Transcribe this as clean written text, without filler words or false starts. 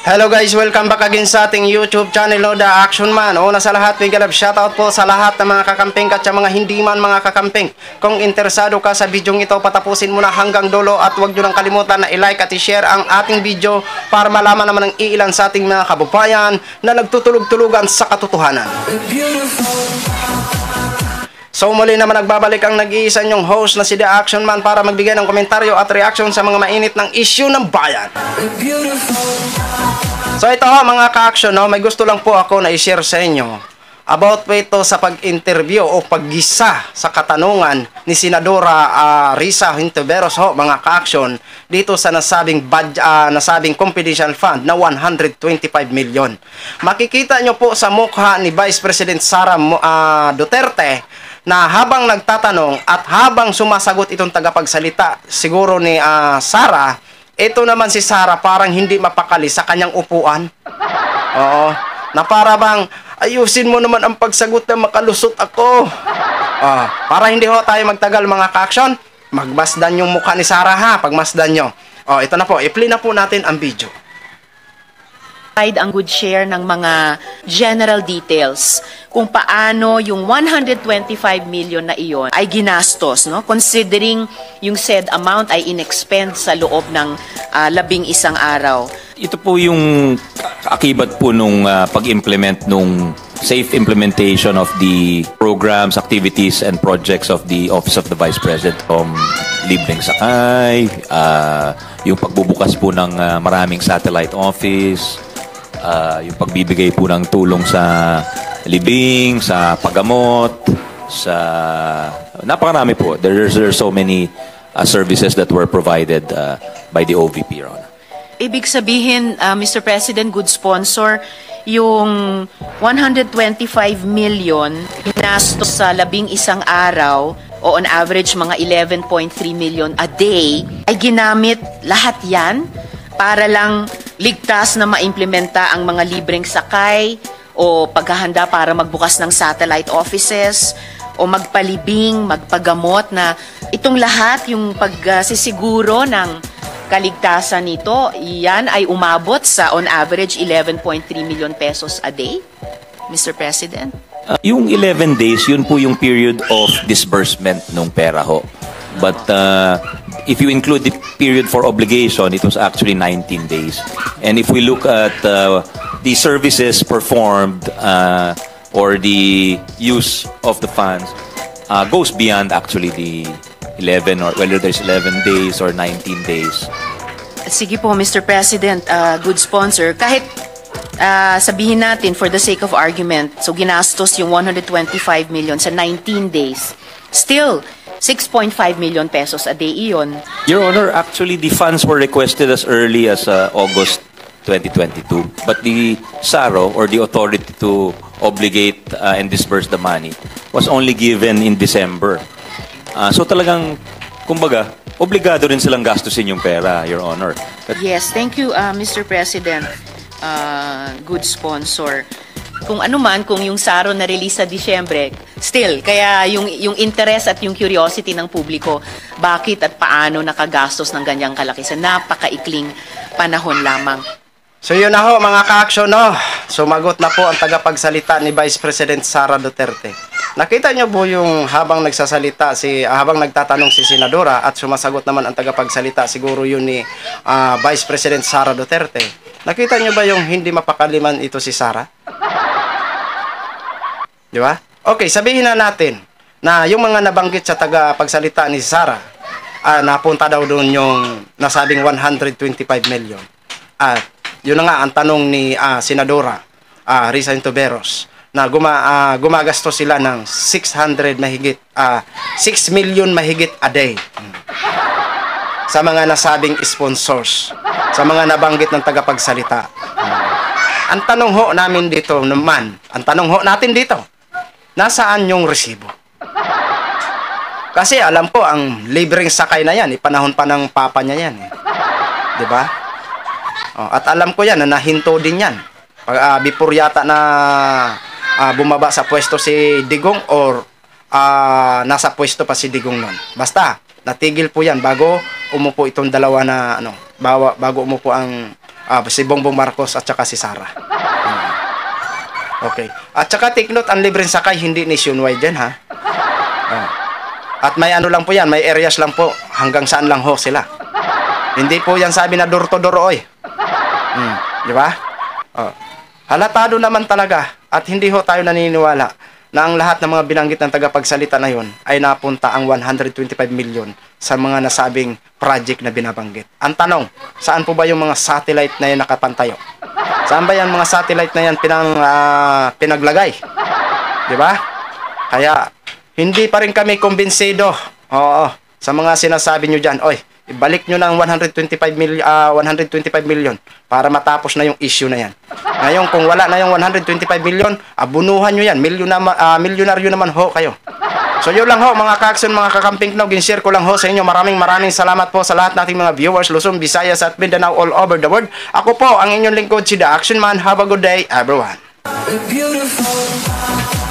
Hello guys, welcome back again sa ating YouTube channel, no, The Action Man. Una sa lahat, big love shoutout po sa lahat ng mga kakamping at sa mga hindi man mga kakamping. Kung interesado ka sa video ito, patapusin mo na hanggang dulo at huwag nyo nang kalimutan na i-like at i-share ang ating video para malaman naman ng iilan sa ating mga kababayan na nagtutulog-tulugan sa katotohanan. So muli naman nagbabalik ang nag-iisa nyong host na si The Action Man para magbigay ng komentaryo at reaction sa mga mainit ng issue ng bayan. So ito mga ka-action, no, may gusto lang po ako na i-share sa inyo about po ito sa pag-interview o paggisa sa katanungan ni Senadora Risa Hontiveros, mga ka-action, dito sa nasabing confidential fund na 125 million. Makikita nyo po sa mukha ni Vice President Sara Duterte na habang nagtatanong at habang sumasagot itong tagapagsalita siguro ni Sara, ito naman si Sara parang hindi mapakali sa kanyang upuan. Oo, na para bang ayusin mo naman ang pagsagot na makalusot ako. Para hindi ho tayo magtagal mga ka-action, magmasdan yung mukha ni Sara ha, pagmasdan nyo. Ito na po, i-play na po natin ang video. Ang good share ng mga general details kung paano yung 125 million na iyon ay ginastos, no? Considering yung said amount ay inexpend sa loob ng 11 araw. Ito po yung akibat po nung pag-implement nung safe implementation of the programs, activities, and projects of the Office of the Vice President, libreng sakay, yung pagbubukas po ng maraming satellite office, yung pagbibigay po ng tulong sa libing, sa paggamot, sa napakarami po. There's so many services that were provided by the OVP, Ron. Ibig sabihin, Mr. President, good sponsor, yung 125 million ginastos sa 11 araw o on average mga 11.3 million a day ay ginamit lahat yan para lang ligtas na maimplementa ang mga libreng sakay o paghahanda para magbukas ng satellite offices o magpalibing, magpagamot na itong lahat, yung pagsisiguro ng kaligtasan nito, yan ay umabot sa on average 11.3 million pesos a day, Mr. President? Yung 11 days, yun po yung period of disbursement ng pera ho. But if you include the period for obligation, it was actually 19 days. And if we look at the services performed or the use of the funds, goes beyond actually the 11 or whether there's 11 days or 19 days. Sige po, Mr. President, good sponsor. Kahit sabihin natin for the sake of argument, so ginastos yung 125 million sa 19 days. Still, 6.5 million pesos a day iyon. Your Honor, actually the funds were requested as early as August 2022. But the SARO, or the authority to obligate and disburse the money, was only given in December. So talagang, kumbaga, obligado rin silang gastusin yung pera, Your Honor. Yes, thank you, Mr. President. Good sponsor. Kung ano man, kung yung SARO na-release sa Disyembre, still, kaya yung interest at yung curiosity ng publiko, bakit at paano nakagastos ng ganyang kalaki sa napakaikling panahon lamang. So yun na ho mga ka-action, no? Sumagot na po ang tagapagsalita ni Vice President Sara Duterte. Nakita niyo po yung habang nagsasalita habang nagtatanong si Senadora at sumasagot naman ang tagapagsalita, siguro yun ni Vice President Sara Duterte. Nakita niyo ba yung hindi mapakaliman ito si Sara? Di ba? Okay, sabihin na natin na yung mga nabanggit sa tagapagsalita ni Sara, napunta daw doon yung nasabing 125 million. At yun na nga ang tanong ni Senadora Risa Hontiveros na gumagastos sila ng 600 mahigit 6 million mahigit a day sa mga nasabing sponsors, sa mga nabanggit ng tagapagsalita. Ang tanong ho namin dito naman, ang tanong ho natin dito, nasaan yung resibo? Kasi alam ko ang libreng sakay na yan, panahon pa ng papa niya yan. Di ba? At alam ko yan na nahinto din yan. Before yata na bumaba sa pwesto si Digong or nasa pwesto pa si Digong nun. Basta, natigil po yan bago umupo itong dalawa na bago umupo ang Si Bongbong Marcos at saka si Sara. Okay. At saka take note, ang libreng sakay hindi nationwide yan, ha? At may ano lang po yan, may areas lang po hanggang saan lang ho sila. Hindi po yan sabi na door to door, oy. Di ba? Halatado naman talaga at hindi ho tayo naniniwala na ang lahat ng mga binanggit ng tagapagsalita na yon ay napunta ang 125 million sa mga nasabing project na binabanggit. Ang tanong, saan po ba yung mga satellite na yan nakapantayo? Saan ba yan mga satellite na yan pinaglagay? Di ba? Kaya, hindi pa rin kami kumbinsido. Sa mga sinasabi nyo dyan, oy, ibalik nyo ng 125 million para matapos na yung issue na yan. Ngayon, kung wala na yung 125 million, abunuhan nyo yan. Milyonaryo naman ho kayo. So yun lang ho mga ka-action, mga kakamping Pinoy, ginshare ko lang ho sa inyo. Maraming salamat po sa lahat nating mga viewers, Luzon, Visayas at Mindanao all over the world. Ako po ang inyong lingkod, si The Action Man. Have a good day, everyone. Beautiful.